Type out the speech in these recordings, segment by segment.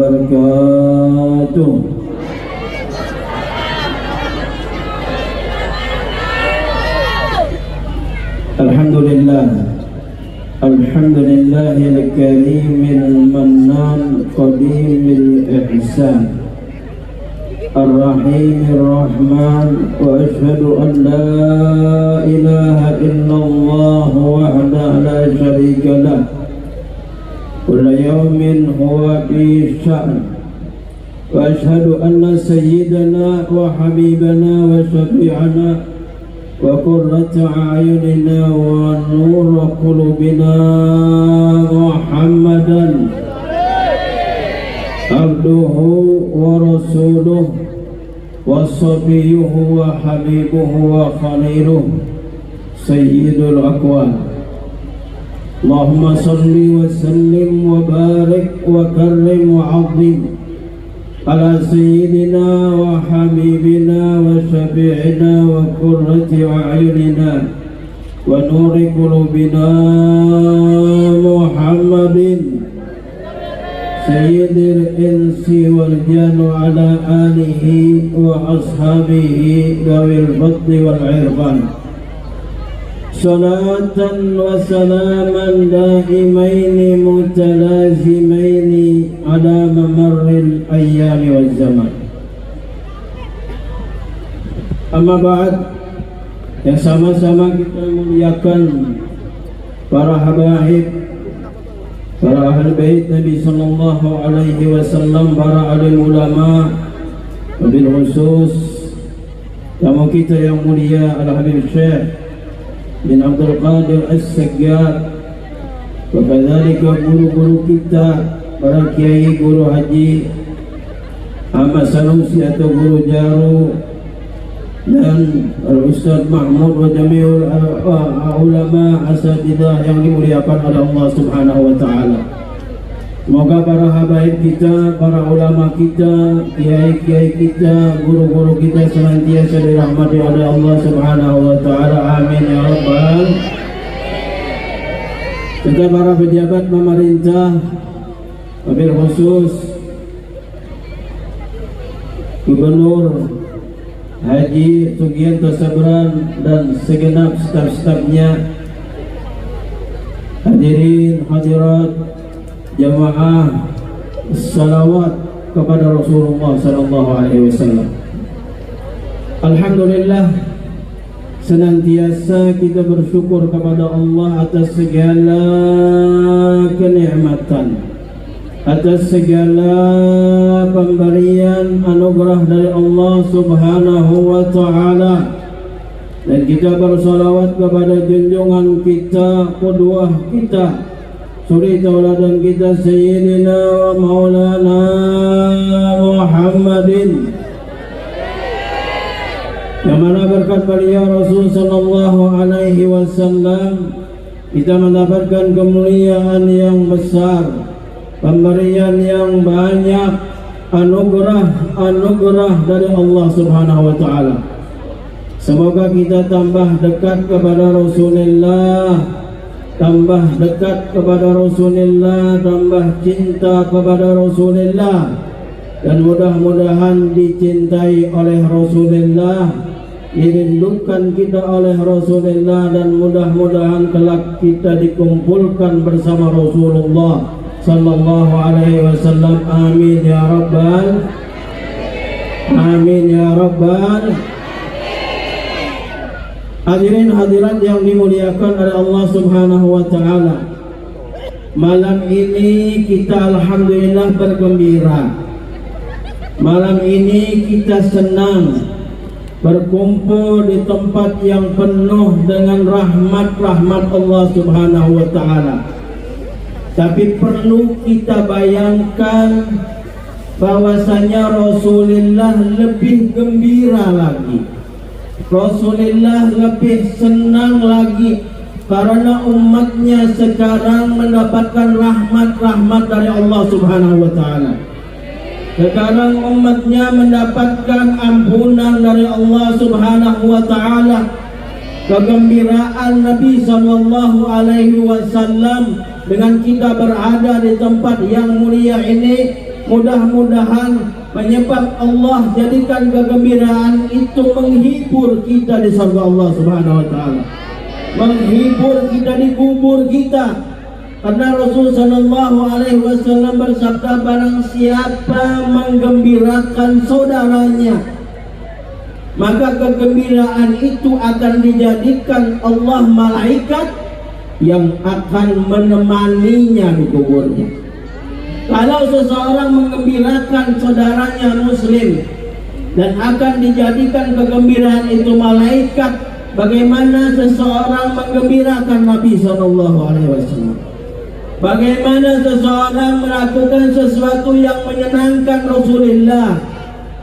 wabarakatuh. Alhamdulillah, alhamdulillahil karimil mannan qadimil ihsan ar-rahimir rahman, wa ashhadu an la ilaha illallah wahdahu la syarika lah, kulla yawmin huwa fi sya'n, wa ashhadu anna sayyidana wa habibana wa syafi'ana wa qurrata a'yunina wa nura qulubina Muhammadan abduhu wa rasuluh wa safiyuhu wa habibuhu wa khaliluh sayyidul aqwal. Allahumma salli wa sallim wa barik wa karrim wa azim ala sayyidina wa habibina wa syafi'ina wa qurrati a'yunina wa nuri qulubina Muhammadin sayyidil insi wal janu ala alihi wa ashabihi gawil fadli wal irfan. Salatan wa salaman daimaini mutalazimaini ala mamarril ayyami wal zaman. Amma ba'd, yang sama-sama kita muliakan para habaib, para ahli bait Nabi sallallahu alaihi wasallam, para alim ulama, wabil khusus tamu kita yang mulia Al-Habib Syekh bin Abdul Qadir As-Saggar, wa kadzalika guru-guru kita, para kiai, guru haji Ahmad Sanusi atau guru Jaru, dan Ustaz Mahmud wa jami'ul ulama asatidzah yang dimuliakan oleh Allah Subhanahu wa taala. Semoga para habaib kita, para ulama kita, kiai-kiai kita, guru-guru kita senantiasa dirahmati oleh Allah Subhanahu wa taala. Amin ya rabbal. Serta para pejabat pemerintah, wabil khusus Gubernur Haji Sugianto Sabran dan segenap staf-stafnya, hadirin hadirat jamaah salawat kepada Rasulullah sallallahu alaihi wasallam. Alhamdulillah, senantiasa kita bersyukur kepada Allah atas segala kenikmatan, atas segala pemberian anugerah dari Allah Subhanahu wa taala, dan kita bersalawat kepada junjungan kita, qudwah kita, suri tauladan kita, Sayyidina wa Maulana Muhammadin, yang mana berkat beliau Rasul sallallahu alaihi wasallam kita mendapatkan kemuliaan yang besar, pemberian yang banyak, anugerah dari Allah Subhanahu wa taala. Semoga kita tambah dekat kepada Rasulullah, tambah dekat kepada Rasulullah, tambah cinta kepada Rasulullah, dan mudah-mudahan dicintai oleh Rasulullah, dirindukan kita oleh Rasulullah, dan mudah-mudahan kelak kita dikumpulkan bersama Rasulullah sallallahu alaihi wasallam. Amin ya rabbal, amin ya rabbal. Hadirin hadirat yang dimuliakan oleh Allah Subhanahu wa taala, malam ini kita alhamdulillah bergembira. Malam ini kita senang berkumpul di tempat yang penuh dengan rahmat Allah Subhanahu wa taala. Tapi perlu kita bayangkan bahwasanya Rasulullah lebih gembira lagi, Rasulullah lebih senang lagi, karena umatnya sekarang mendapatkan rahmat dari Allah Subhanahu wa taala. Sekarang umatnya mendapatkan ampunan dari Allah Subhanahu wa taala. Kegembiraan Nabi sallallahu alaihi wasallam dengan kita berada di tempat yang mulia ini Mudah-mudahan menyebab Allah jadikan kegembiraan itu menghibur kita di surga Allah Subhanahu wa taala. Menghibur kita di kubur kita. Karena Rasul sallallahu alaihi wasallam bersabda, barang siapa menggembirakan saudaranya, maka kegembiraan itu akan dijadikan Allah malaikat yang akan menemaninya di kuburnya. Kalau seseorang menggembirakan saudaranya muslim dan akan dijadikan kegembiraan itu malaikat, bagaimana seseorang menggembirakan Nabi sallallahu alaihi wasallam? Bagaimana seseorang melakukan sesuatu yang menyenangkan Rasulullah,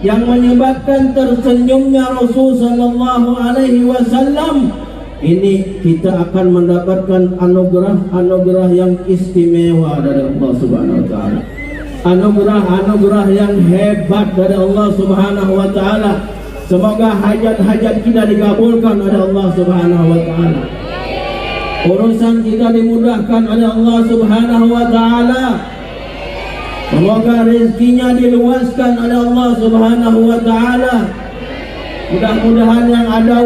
yang menyebabkan tersenyumnya Rasul sallallahu alaihi wasallam? Ini kita akan mendapatkan anugerah yang istimewa dari Allah Subhanahu wa taala. Anugerah yang hebat dari Allah Subhanahu wa taala. Semoga hajat-hajat kita dikabulkan oleh Allah Subhanahu wa taala. Urusan kita dimudahkan oleh Allah Subhanahu wa taala. Semoga rezekinya diluaskan oleh Allah Subhanahu wa taala. Mudah-mudahan yang ada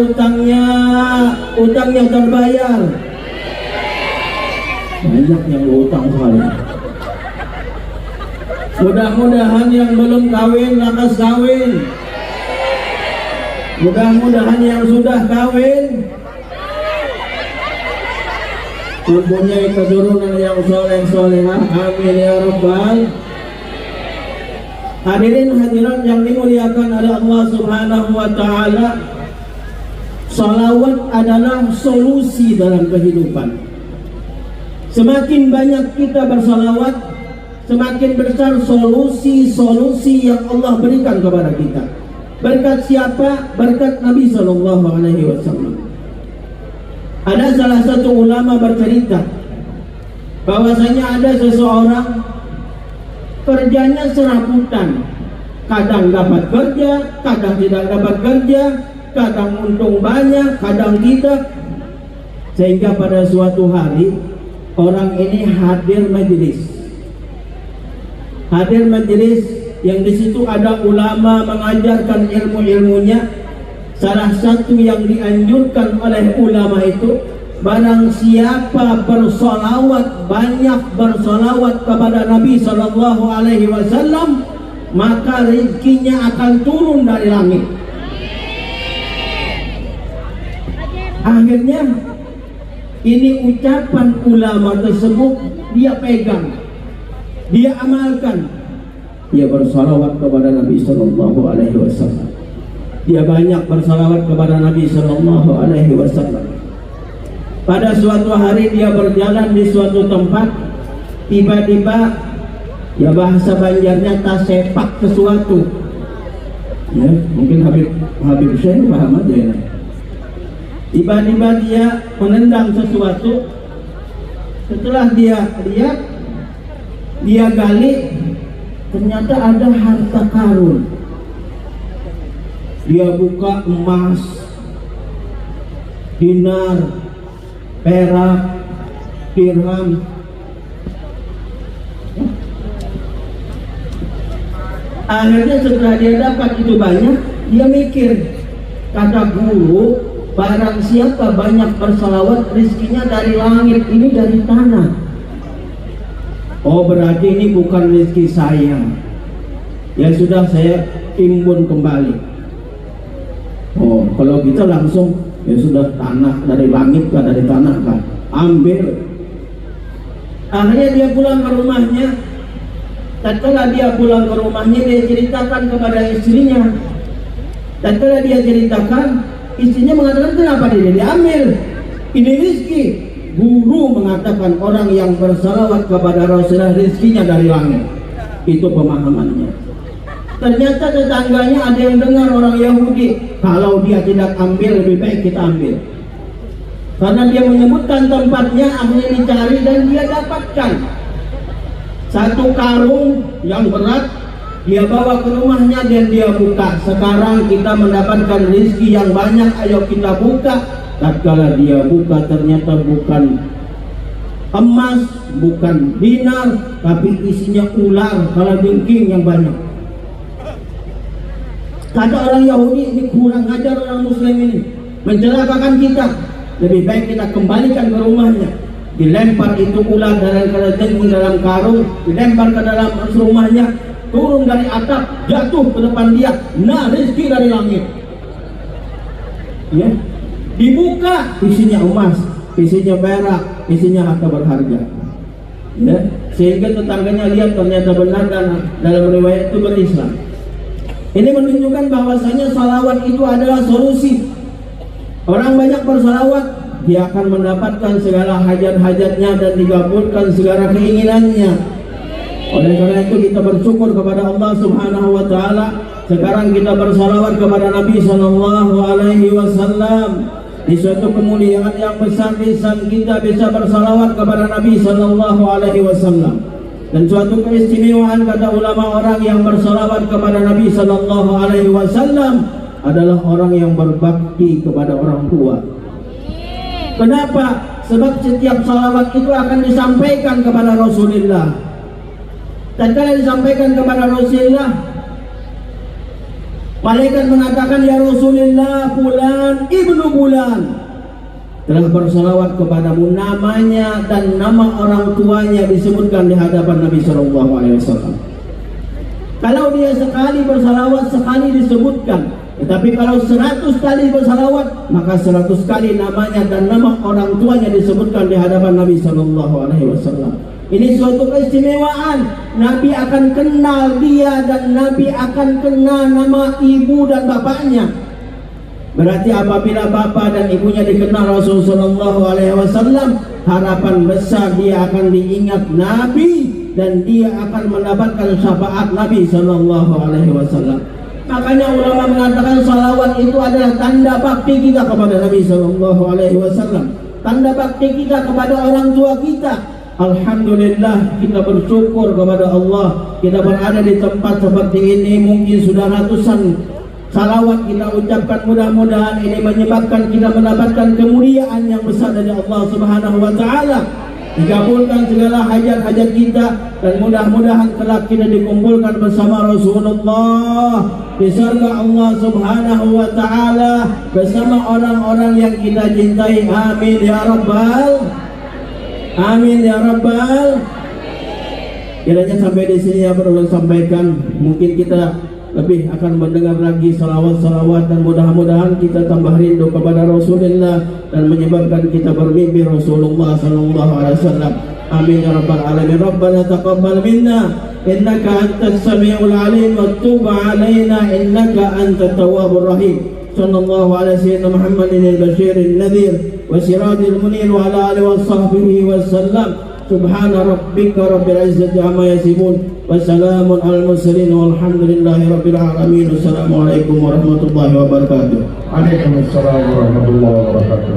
utangnya terbayar. Banyak yang utang sekali. Mudah-mudahan yang belum kawin lakas kawin. Mudah-mudahan yang sudah kawin mempunyai keturunan yang soleh-solehah. Amin ya rabbal. Hadirin hadirat yang dimuliakan oleh Allah Subhanahu wa taala, salawat adalah solusi dalam kehidupan. Semakin banyak kita bersalawat, semakin besar solusi yang Allah berikan kepada kita. Berkat siapa? Berkat Nabi sallallahu alaihi wasallam. Ada salah satu ulama bercerita bahwasanya ada seseorang kerjanya serabutan, kadang dapat kerja, kadang tidak dapat kerja, kadang untung banyak, kadang tidak. Sehingga pada suatu hari orang ini hadir majelis yang di situ ada ulama mengajarkan ilmu-ilmunya. Salah satu yang dianjurkan oleh ulama itu, barang siapa banyak bersolawat kepada Nabi sallallahu alaihi wasallam, maka rezekinya akan turun dari langit. Akhirnya ini ucapan ulama tersebut dia pegang, dia amalkan. Dia bersolawat kepada Nabi sallallahu alaihi wasallam. Dia banyak bersolawat kepada Nabi sallallahu alaihi wasallam. Pada suatu hari dia berjalan di suatu tempat, tiba-tiba ya bahasa Banjarnya tasepak sesuatu. Ya, mungkin Habib Syekh paham aja ya. Tiba-tiba dia menendang sesuatu. Setelah dia lihat, dia gali, ternyata ada harta karun. Dia buka emas, dinar, perak, dirham. Akhirnya setelah dia dapat itu banyak, dia mikir, kata guru, barang siapa banyak bersalawat, rezekinya dari langit, ini dari tanah. Oh, berarti ini bukan rezeki saya. Ya sudah, saya timbun kembali. Oh, kalau kita langsung ya sudah, tanah dari langit kah, dari tanah kah, ambil. Akhirnya dia pulang ke rumahnya. Tatkala dia pulang ke rumahnya, dia ceritakan kepada istrinya. Tatkala dia ceritakan, istrinya mengatakan, kenapa dia diambil? Ini rezeki. Guru mengatakan orang yang bersalawat kepada Rasulullah rezekinya dari langit. Itu pemahamannya. Ternyata tetangganya ada yang dengar orang Yahudi, kalau dia tidak ambil lebih baik kita ambil. Karena dia menyebutkan tempatnya, akhirnya dicari dan dia dapatkan satu karung yang berat. Dia bawa ke rumahnya dan dia buka. Sekarang kita mendapatkan rezeki yang banyak, ayo kita buka. Tatkala dia buka, ternyata bukan emas, bukan dinar, tapi isinya ular, kalajengking yang banyak. Kata orang Yahudi, ini kurang ajar orang Muslim ini, mencelakakan kita. Lebih baik kita kembalikan ke rumahnya. Dilempar itu ular dalam kalajengking dalam karung, dilempar ke dalam rumahnya, turun dari atap, jatuh ke depan dia. Nah, rezeki dari langit. Ya, dibuka, isinya emas, isinya perak, isinya harta berharga. Ya, sehingga tetangganya lihat ternyata benar dan dalam riwayat itu berislam. Ini menunjukkan bahwasanya salawat itu adalah solusi. Orang banyak bersalawat, dia akan mendapatkan segala hajat-hajatnya dan dikabulkan segala keinginannya. Oleh karena itu kita bersyukur kepada Allah Subhanahu wa taala. Sekarang kita bersalawat kepada Nabi sallallahu alaihi wasallam. Di suatu kemuliaan yang besar lisan kita bisa bersalawat kepada Nabi sallallahu alaihi wasallam. Dan suatu keistimewaan kata ulama, orang yang bersalawat kepada Nabi sallallahu alaihi wasallam adalah orang yang berbakti kepada orang tua. Kenapa? Sebab setiap salawat itu akan disampaikan kepada Rasulullah. Dan kalau disampaikan kepada Rasulullah, malaikat mengatakan, ya Rasulullah, fulan ibnu fulan telah bersalawat kepadamu, namanya dan nama orang tuanya disebutkan di hadapan Nabi Shallallahu Alaihi Wasallam. Kalau dia sekali bersalawat, sekali disebutkan. Tetapi kalau 100 kali bersalawat, maka 100 kali namanya dan nama orang tuanya disebutkan di hadapan Nabi Shallallahu Alaihi Wasallam. Ini suatu keistimewaan. Nabi akan kenal dia dan Nabi akan kenal nama ibu dan bapaknya. Berarti apabila bapak dan ibunya dikenal Rasulullah SAW, harapan besar dia akan diingat Nabi dan dia akan mendapatkan syafaat Nabi SAW. Makanya ulama mengatakan salawat itu adalah tanda bakti kita kepada Nabi SAW, tanda bakti kita kepada orang tua kita. Alhamdulillah, kita bersyukur kepada Allah. Kita berada di tempat seperti ini, mungkin sudah ratusan salawat kita ucapkan. Mudah-mudahan ini menyebabkan kita mendapatkan kemuliaan yang besar dari Allah Subhanahu wa taala. Dikabulkan segala hajat-hajat kita dan mudah-mudahan kelak kita dikumpulkan bersama Rasulullah di surga Allah Subhanahu wa taala bersama orang-orang yang kita cintai. Amin ya rabbal amin ya rabbal. Kiranya sampai di sini yang perlu sampaikan. Mungkin kita lebih akan mendengar lagi salawat-salawat dan mudah-mudahan kita tambah rindu kepada Rasulullah dan menyebabkan kita bermimpi Rasulullah sallallahu alaihi wasallam. Amin ya rabbal alamin. Rabbana taqabbal minna innaka antas samiul alim wa tub alaina innaka antat tawwabur rahim. Sallallahu ala sayyidina Muhammadin al-bashir al-nadhir wa sirajil munir wa ala alihi wa sahbihi wa sallam. Subhana rabbika rabbil izzati amma yasifun wa salamun alal mursalin walhamdulillahi rabbil alamin. Assalamualaikum warahmatullahi wabarakatuh. Waalaikumsalam warahmatullahi wabarakatuh.